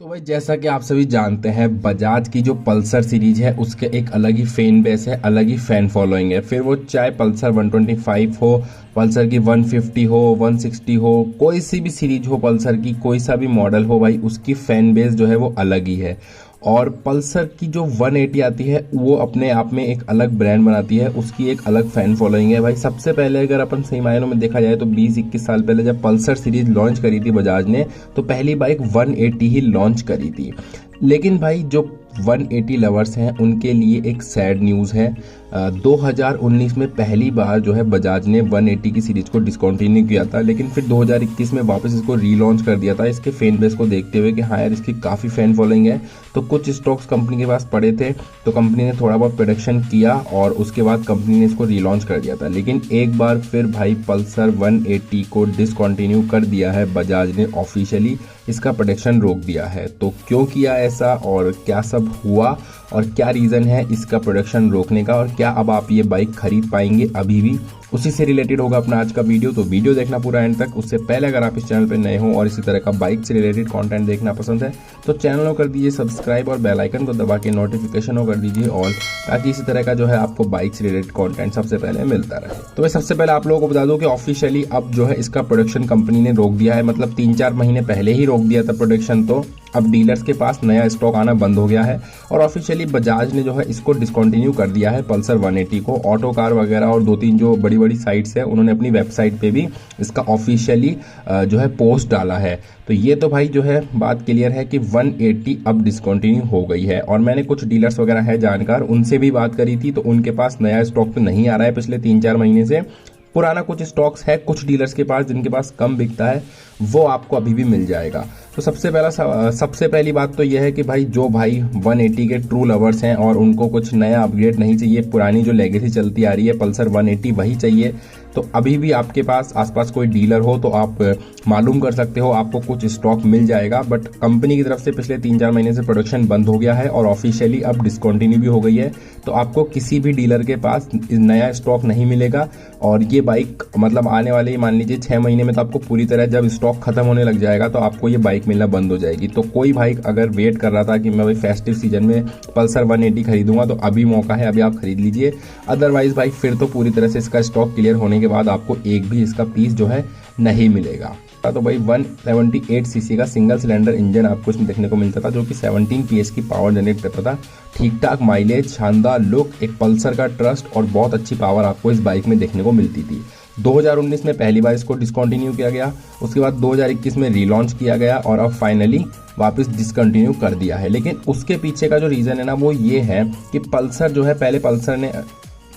तो भाई जैसा कि आप सभी जानते हैं बजाज की जो पल्सर सीरीज है उसके एक अलग ही फैन बेस है, अलग ही फैन फॉलोइंग है। फिर वो चाहे पल्सर 125 हो, पल्सर की 150 हो, 160 हो, कोई सी भी सीरीज हो पल्सर की, कोई सा भी मॉडल हो, भाई उसकी फैन बेस जो है वो अलग ही है। और पल्सर की जो 180 आती है वो अपने आप में एक अलग ब्रांड बनाती है, उसकी एक अलग फैन फॉलोइंग है। भाई सबसे पहले अगर अपन सही मायनों में देखा जाए तो 20-21 साल पहले जब पल्सर सीरीज लॉन्च करी थी बजाज ने, तो पहली बाइक 180 ही लॉन्च करी थी। लेकिन भाई जो 180 लवर्स हैं उनके लिए एक सैड न्यूज़ है। 2019 में पहली बार जो है बजाज ने 180 की सीरीज को डिसकंटिन्यू किया था, लेकिन फिर 2021 में वापस इसको रीलॉन्च कर दिया था इसके फैन बेस को देखते हुए कि हाँ यार इसकी काफ़ी फैन फॉलोइंग है। तो कुछ स्टॉक्स कंपनी के पास पड़े थे, तो कंपनी ने थोड़ा बहुत प्रोडक्शन किया और उसके बाद कंपनी ने इसको रीलॉन्च कर दिया था। लेकिन एक बार फिर भाई पल्सर 180 को डिसकंटिन्यू कर दिया है बजाज ने, ऑफिशियली इसका प्रोडक्शन रोक दिया है। तो क्यों किया ऐसा और क्या सब हुआ और क्या रीज़न है इसका प्रोडक्शन रोकने का, और क्या अब आप ये बाइक खरीद पाएंगे अभी भी, उसी से रिलेटेड होगा अपना आज का वीडियो। तो वीडियो देखना पूरा एंड तक। उससे पहले अगर आप इस चैनल पर नए हो और इसी तरह का बाइक से रिलेटेड कंटेंट देखना पसंद है तो चैनल को कर दीजिए सब्सक्राइब और बेल आइकन को दबा के नोटिफिकेशन को कर दीजिए ऑल, ताकि इसी तरह का जो है आपको बाइक से रिलेटेड कंटेंट सबसे पहले मिलता रहे। तो मैं सबसे पहले आप लोगों को बता दूं कि ऑफिशियली अब जो है इसका प्रोडक्शन कंपनी ने रोक दिया है, मतलब 3-4 महीने पहले ही रोक दिया था प्रोडक्शन। तो अब डीलर्स के पास नया स्टॉक आना बंद हो गया है और ऑफिशियली बजाज ने जो है इसको डिसकंटिन्यू कर दिया है पल्सर 180 को। ऑटो कार वगैरह और 2-3 जो बड़ी बड़ी साइट्स है उन्होंने अपनी वेबसाइट पे भी इसका ऑफिशियली जो है पोस्ट डाला है। तो ये तो भाई जो है बात क्लियर है कि 180 अब डिसकंटिन्यू हो गई है। और मैंने कुछ डीलर्स वगैरह है जानकार, उनसे भी बात करी थी, तो उनके पास नया स्टॉक तो नहीं आ रहा है पिछले 3-4 महीने से। पुराना कुछ स्टॉक्स है कुछ डीलर्स के पास जिनके पास कम बिकता है, वो आपको अभी भी मिल जाएगा। तो सबसे पहली बात तो यह है कि भाई जो भाई 180 के ट्रू लवर्स हैं और उनको कुछ नया अपग्रेड नहीं चाहिए, पुरानी जो लेगेसी चलती आ रही है पल्सर 180 वही चाहिए, तो अभी भी आपके पास आसपास कोई डीलर हो तो आप मालूम कर सकते हो, आपको कुछ स्टॉक मिल जाएगा। बट कंपनी की तरफ से पिछले 3-4 महीने से प्रोडक्शन बंद हो गया है और ऑफिशियली अब डिसकंटिन्यू भी हो गई है। तो आपको किसी भी डीलर के पास नया स्टॉक नहीं मिलेगा। और ये बाइक मतलब आने वाले मान लीजिए 6 महीने में तो आपको पूरी तरह जब स्टॉक खत्म होने लग जाएगा तो आपको ये बाइक मिलना बंद हो जाएगी। तो कोई भाई अगर वेट कर रहा था कि मैं भाई फेस्टिव सीजन में पल्सर 180 खरीदूंगा, तो अभी मौका है, अभी आप खरीद लीजिए। अदरवाइज भाई फिर तो पूरी तरह से इसका स्टॉक क्लियर होने के बाद आपको एक भी इसका पीस जो है नहीं मिलेगा। तो भाई 178 सीसी का सिंगल सिलेंडर इंजन आपको इसमें देखने को मिलता था, जो कि 17 PS की पावर जनरेट करता था। ठीक ठाक माइलेज, शानदार लुक, एक पल्सर का ट्रस्ट और बहुत अच्छी पावर आपको इस बाइक में देखने को मिलती थी। 2019 में पहली बार इसको डिसकंटिन्यू किया गया, उसके बाद 2021 में रीलॉन्च किया गया और अब फाइनली वापस डिसकंटिन्यू कर दिया है। लेकिन उसके पीछे का जो रीज़न है ना वो ये है कि पल्सर जो है, पहले पल्सर ने,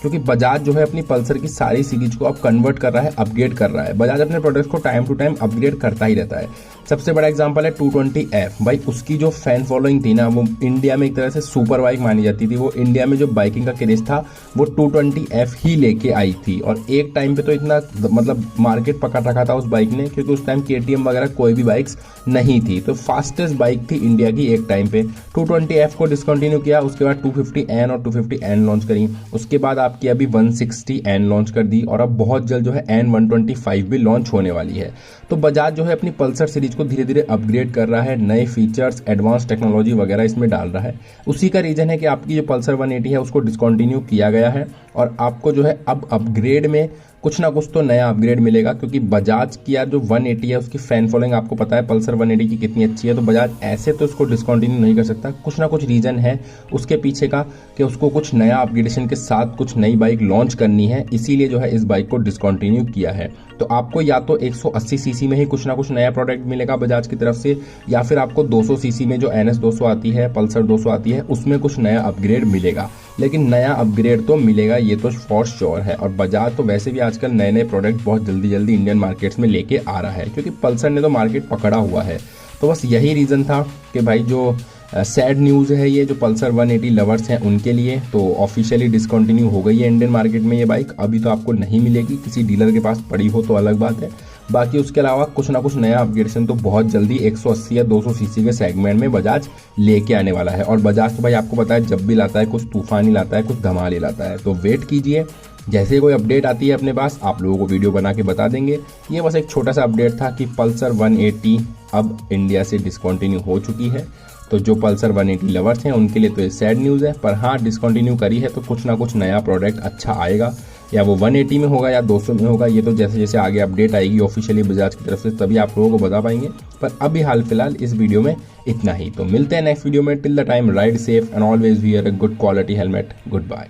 क्योंकि बजाज जो है अपनी पल्सर की सारी सीरीज को अब कन्वर्ट कर रहा है, अपग्रेड कर रहा है। बजाज अपने प्रोडक्ट्स को टाइम टू टाइम अपग्रेड करता ही रहता है। सबसे बड़ा एग्जांपल है 220F। भाई उसकी जो फैन फॉलोइंग थी ना वो इंडिया में एक तरह से सुपर बाइक मानी जाती थी। वो इंडिया में जो बाइकिंग का क्रेज था वो 220F ही लेके आई थी। और एक टाइम पे तो इतना मतलब मार्केट पकड़ रखा था उस बाइक ने, क्योंकि उस टाइम KTM वगैरह कोई भी बाइक्स नहीं थी। तो फास्टेस्ट बाइक थी इंडिया की एक टाइम पे। 220F को डिसकंटिन्यू किया, उसके बाद 250N और 250N लॉन्च करी, उसके बाद आपकी अभी 160N लॉन्च कर दी और अब बहुत जल्द जो है N125 भी लॉन्च होने वाली है। तो बजाज जो है अपनी पल्सर सीरीज को धीरे धीरे अपग्रेड कर रहा है, नए फीचर्स, एडवांस टेक्नोलॉजी वगैरह इसमें डाल रहा है। उसी का रीजन है कि आपकी जो पल्सर 180 है उसको डिसकंटिन्यू किया गया है और आपको जो है अब अपग्रेड में कुछ ना कुछ तो नया अपग्रेड मिलेगा। क्योंकि बजाज की यार जो 180 है उसकी फैन फॉलोइंग आपको पता है पल्सर 180 की कितनी अच्छी है, तो बजाज ऐसे तो उसको डिसकंटिन्यू नहीं कर सकता। कुछ ना कुछ रीजन है उसके पीछे का कि उसको कुछ नया अपग्रेडेशन के साथ कुछ नई बाइक लॉन्च करनी है, इसीलिए जो है इस बाइक को डिसकंटिन्यू किया है। तो आपको या तो 180 सीसी में ही कुछ ना कुछ नया प्रोडक्ट मिलेगा बजाज की तरफ से, या फिर आपको 200 सीसी में जो NS 200 आती है, पल्सर 200 आती है, उसमें कुछ नया अपग्रेड मिलेगा। लेकिन नया अपग्रेड तो मिलेगा, ये तो फॉर श्योर है। और बजाज तो वैसे भी आजकल नए नए प्रोडक्ट बहुत जल्दी जल्दी इंडियन मार्केट्स में लेके आ रहा है, क्योंकि पल्सर ने तो मार्केट पकड़ा हुआ है। तो बस यही रीज़न था कि भाई जो सैड न्यूज़ है ये जो पल्सर 180 लवर्स हैं उनके लिए, तो ऑफिशियली डिसकंटिन्यू हो गई है इंडियन मार्केट में ये बाइक। अभी तो आपको नहीं मिलेगी, किसी डीलर के पास पड़ी हो तो अलग बात है। बाकी उसके अलावा कुछ ना कुछ नया अपग्रेडेशन तो बहुत जल्दी 180 या 200 सीसी के सेगमेंट में बजाज लेके आने वाला है। और बजाज तो भाई आपको पता है जब भी लाता है कुछ तूफान ही लाता है, कुछ धमाल ही लाता है। तो वेट कीजिए, जैसे कोई अपडेट आती है अपने पास आप लोगों को वीडियो बना के बता देंगे। ये बस एक छोटा सा अपडेट था कि पल्सर 180 अब इंडिया से डिसकंटिन्यू हो चुकी है। तो जो पल्सर 180 लवर्स हैं उनके लिए तो ये सैड न्यूज़ है, पर हाँ डिसकंटिन्यू करी है तो कुछ ना कुछ नया प्रोडक्ट अच्छा आएगा, या वो 180 में होगा या 200 में होगा, ये तो जैसे जैसे आगे अपडेट आएगी ऑफिशियली बजाज की तरफ से तभी आप लोगों को बता पाएंगे। पर अभी हाल फिलहाल इस वीडियो में इतना ही। तो मिलते हैं नेक्स्ट वीडियो में। Till the time ride safe and always wear a good quality helmet. Good bye.